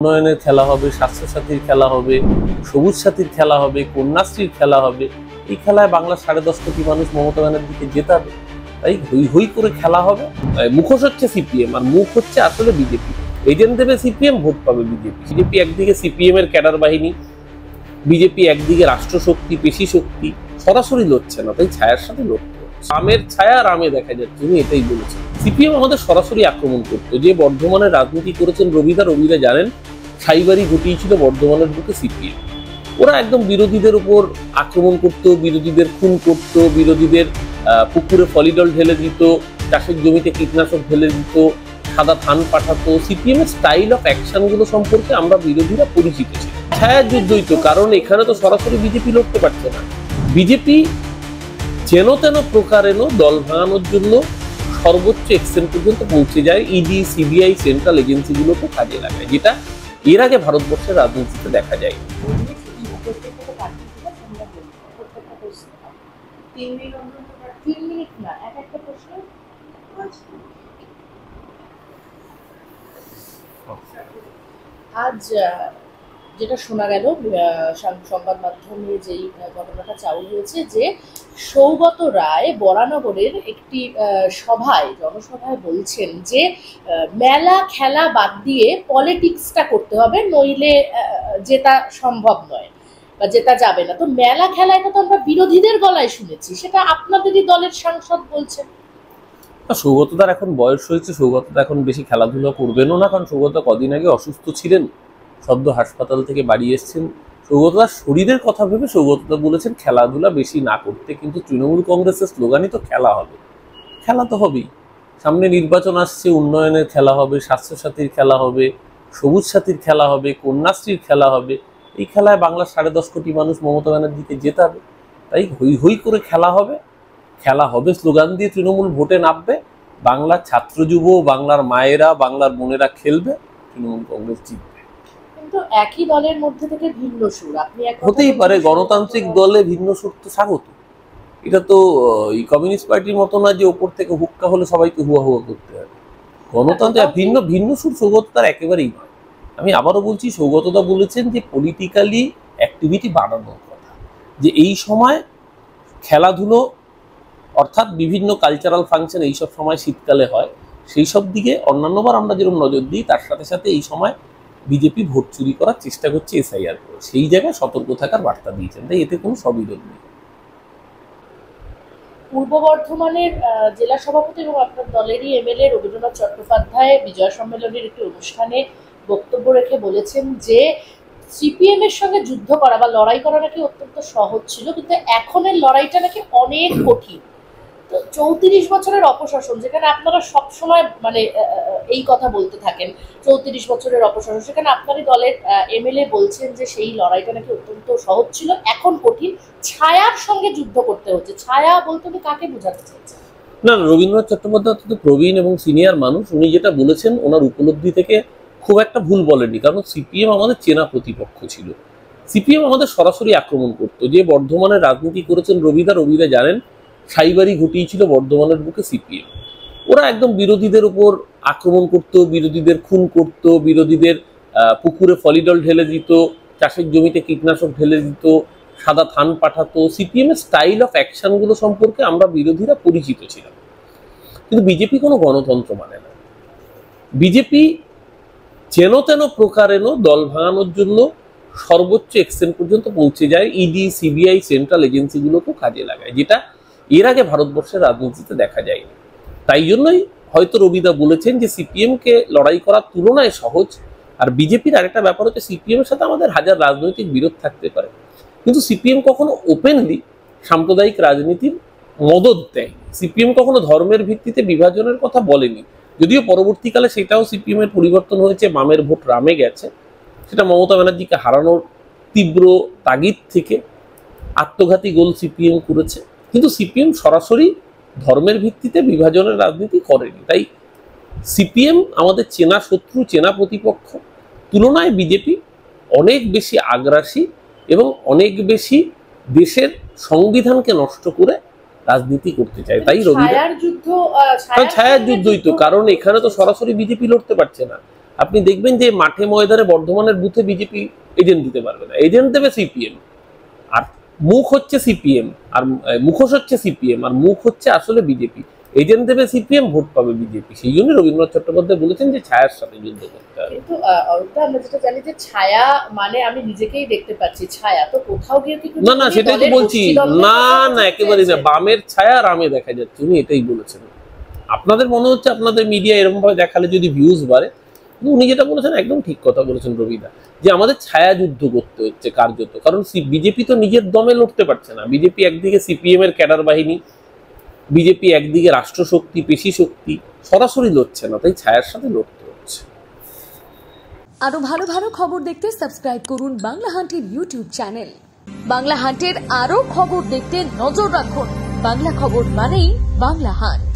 উন্নয়নের খেলা হবে, স্বাস্থ্যসাথীর খেলা হবে, সবুজ সাথীর খেলা হবে, কন্যাশ্রীর খেলা হবে। এই খেলায় বাংলার 10.5 কোটি মানুষ মমতা ব্যানার্জিকে জেতাবে। তাই হই হই করে খেলা হবে। মুখোশ হচ্ছে সিপিএম আর মুখ হচ্ছে আসলে বিজেপি। এজেন্ট দেবে সিপিএম, ভোট পাবে বিজেপি। বিজেপি একদিকে সিপিএম এর ক্যাডার বাহিনী, বিজেপি একদিকে রাষ্ট্রশক্তি, পেশি শক্তি, সরাসরি লড়ছে না, তাই ছায়ার সাথে লড়তে হবে। আমের ছায়া রামে দেখা যাচ্ছে, উনি এটাই বলেছেন। সিপিএম আমাদের সরাসরি আক্রমণ করতো। যে বর্ধমানের রাজনীতি করেছেন রবিদা জানেন সাইবারি ঘটিয়েছিল বর্ধমানের বুকে সিপিএম। ওরা একদম বিরোধীদের উপর আক্রমণ করত, বিরোধীদের খুন করত, বিরোধীদের পুকুরে ফলিডল ঢেলে দিত, চাষের জমিতে কীটনাশক ঢেলে দিত, সাদা ধান পাঠাতো। সিপিএম এর স্টাইল অফ অ্যাকশন গুলো সম্পর্কে আমরা বিরোধীরা পরিচিত ছিল। ছায়া যুদ্ধই তো, কারণ এখানে তো সরাসরি বিজেপি লড়তে পারছে না। বিজেপি যেন তেন প্রকারেণ দল ভাঙানোর জন্য সর্বোচ্চ এক্সটেন্ট পর্যন্ত পৌঁছে যায়। ইডি, সিবিআই, সেন্ট্রাল এজেন্সিগুলোকে কাজে লাগায়, যেটা এর আগে ভারতবর্ষের রাজনীতিতে দেখা যায়। আজ যেটা শোনা গেল সংবাদ মাধ্যমে যেই ঘটনাটা চালু হয়েছে যে সৌগত রায় বরানগরের একটি জনসভায় বলছেন যে মেলা খেলা বাদ দিয়ে পলিটিক্সটা করতে হবে, নইলে জেতা সম্ভব নয় বা জেতা যাবে না। তো মেলা খেলাটা তো আমরা বিরোধীদের গলায় শুনেছি, সেটা আপনাদেরই দলের সাংসদ বলছেন। সৌগতদার এখন বয়স হয়েছে, সৌগতদা এখন বেশি খেলাধুলা করবেনও না, কারণ সৌগতদা কদিন আগে অসুস্থ ছিলেন, সদ্য হাসপাতাল থেকে বাড়ি এসছেন। সৌগতদার শরীরের কথা ভেবে সৌগতদা বলেছেন খেলাধুলা বেশি না করতে। কিন্তু তৃণমূল কংগ্রেসের স্লোগানই তো খেলা হবে, খেলা তো হবেই। সামনে নির্বাচন আসছে, উন্নয়নের খেলা হবে, স্বাস্থ্যসাথীর খেলা হবে, সবুজ সাথীর খেলা হবে, কন্যাশ্রীর খেলা হবে। এই খেলায় বাংলার 10.5 কোটি মানুষ মমতা ব্যানার্জিকে জেতাবে। তাই হই হই করে খেলা হবে, খেলা হবে স্লোগান দিয়ে তৃণমূল ভোটে নামবে। বাংলার ছাত্র যুব, বাংলার মায়েরা, বাংলার বোনেরা খেলবে, তৃণমূল কংগ্রেস জিতবে। কিন্তু একই দলের মধ্যে থেকে ভিন্ন সুর, আপনি হতেই পারে, গণতান্ত্রিক দলে ভিন্ন সুর তো স্বাগত। এটা তো কমিউনিস্ট পার্টির মতো না যে ওপর থেকে হুক্কা হলে সবাইকে হুয়া হুয়া করতে হবে। গণতন্ত্রে ভিন্ন সুর সৌগতদার একেবারেই নয়। আমি আবারও বলছি, সৌগতদা বলেছেন যে পলিটিক্যালি অ্যাক্টিভিটি বাড়ানোর কথা, যে এই সময় খেলাধুলো অর্থাৎ বিভিন্ন কালচারাল ফাংশন এইসব সময় শীতকালে হয়, সেই সব দিকে অন্যান্যবার আমরা যেরকম নজর দিই, তার সাথে সাথে এই সময় বিজেপি ভোট চুরি করার চেষ্টা করছে এসআইআর করে, সেই জায়গায় সতর্ক থাকার বার্তা দিয়েছেন। তাই এতে কোনো সবিরোধ নেই। পূর্ব বর্ধমানের জেলা সভাপতি এবং আপনার দলেরই এমএলএ রবীন্দ্রনাথ চট্টোপাধ্যায় বিজয় সম্মেলনের একটি অনুষ্ঠানে বক্তব্য রেখে বলেছেন যে সিপিএম এর সঙ্গে যুদ্ধ করা বা লড়াই করা নাকি অত্যন্ত সহজ ছিল, কিন্তু এখনের লড়াইটা নাকি অনেক কঠিন। তো 34 বছরের অপশাসন, যেখানে আপনারা সবসময় মানে এই কথা বলতে থাকেন 34 বছরের অপশাসন, সেখানে আপনারই দলের এমএলএ বলছেন যে সেই লড়াইটা নাকি অত্যন্ত সহজ ছিল, এখন কঠিন, ছায়ার সঙ্গে যুদ্ধ করতে হচ্ছে। ছায়া বলতে কাকে বোঝাতে চাইছেন? না, রবীন্দ্রনাথ চট্টোপাধ্যায় তো প্রবীণ এবং সিনিয়র মানুষ, উনি যেটা বলেছেন ওনার উপলব্ধি থেকে খুব একটা ভুল বলেননি। কারণ সিপিএম আমাদের চেনা প্রতিপক্ষ ছিল, সিপিএম আমাদের সরাসরি আক্রমণ করতো। যে বর্ধমানের রাজনীতি করেছেন রবিদা জানেন সাইবারি ঘটিয়েছিল বর্ধমানের বুকে সিপিএম। ওরা একদম বিরোধীদের উপর আক্রমণ করত, বিরোধীদের খুন করত, বিরোধীদের পুকুরে ফলিডল ঢেলে দিত, চাষের জমিতে কীটনাশক ঢেলে দিত, সাদা ধান পাঠাতো। সিপিএম এর স্টাইল অফ অ্যাকশন গুলো সম্পর্কে আমরা বিরোধীরা পরিচিত ছিলাম। কিন্তু বিজেপি কোনো গণতন্ত্র মানে না। বিজেপি যেন তেন প্রকারেণ দল ভাঙানোর জন্য সর্বোচ্চ এক্সটেন্ট পর্যন্ত পৌঁছে যায়। ইডি, সিবিআই, সেন্ট্রাল এজেন্সিগুলোকে কাজে লাগায়, যেটা এর আগে ভারতবর্ষের রাজনীতিতে দেখা যায়নি। তাই জন্যই হয়তো রবিদা বলেছেন যে সিপিএম কে লড়াই করার তুলনায় সহজ। আর বিজেপির আরেকটা ব্যাপার হচ্ছে, সিপিএম এর সাথে আমাদের হাজার রাজনৈতিক বিরোধ থাকতে পারে, কিন্তু সিপিএম কখনো ওপেনলি সাম্প্রদায়িক রাজনীতির মদত দেয়। সিপিএম কখনো ধর্মের ভিত্তিতে বিভাজনের কথা বলেনি, যদিও পরবর্তীকালে সেটাও সিপিএম এর পরিবর্তন হয়েছে, বামের ভোট রামে গেছে। সেটা মমতা ব্যানার্জিকে হারানোর তীব্র তাগিদ থেকে আত্মঘাতী গোল সিপিএম করেছে। কিন্তু সিপিএম সরাসরি ধর্মের ভিত্তিতে বিভাজনের রাজনীতি করেনি। তাই সিপিএম আমাদের চেনা শত্রু, চেনা প্রতিপক্ষ। তুলনায় বিজেপি অনেক বেশি আগ্রাসী এবং অনেক বেশি দেশের সংবিধানকে নষ্ট করে রাজনীতি করতে চায়। তাই ছায়ার যুদ্ধই তো, কারণ এখানে তো সরাসরি বিজেপি লড়তে পারছে না। আপনি দেখবেন যে মাঠে ময়দানে বর্ধমানের বুথে বিজেপি এজেন্ট দিতে পারবে না, এজেন্ট দেবে সিপিএম। আর মুখ হচ্ছে সিপিএম, আর মুখোশ হচ্ছে সিপিএম, আর মুখ হচ্ছে আসলে বিজেপি। এজেন্ট দেবে সিপিএম, ভোট পাবে বিজেপি। সেই জন্য রবীন্দ্রনাথ চট্টোপাধ্যায় বলেছেন যে ছায়ার সাথে যুদ্ধ করতে হবে। কিন্তু অরূপদা, আমরা যেটা জানি যে ছায়া মানে আমি নিজেকেই দেখতে পাচ্ছি, ছায়া তো কোথাও গিয়ে কি না, সেটাই তো বলছি। না, একেবারেই না। বামের ছায়া রামে দেখা যাচ্ছে, উনি এটাই বলেছেন। আপনাদের মনে হচ্ছে আপনাদের মিডিয়া এরকম ভাবে দেখালে যদি ভিউজ বাড়ে, কিন্তু উনি যেটা বলেছেন একদম ঠিক কথা বলেছেন রবিদা, যে আমাদের ছায়া যুদ্ধ করতে হচ্ছে কার্যত। কারণ বিজেপি তো নিজের দমে লড়তে পারছে না। বিজেপি একদিকে সিপিএম এর ক্যাডার বাহিনী, বিজেপি একদিকে রাষ্ট্রশক্তি, পেশি শক্তি, সরাসরি লড়ছে না, তাই ছায়ার সাথে লড়তে হচ্ছে। আরো ভালো ভালো খবর দেখতে সাবস্ক্রাইব করুন বাংলা হান্টের ইউটিউব চ্যানেল। বাংলা হান্টের আরো খবর দেখতে নজর রাখুন। বাংলা খবর মানেই বাংলা হান্ট।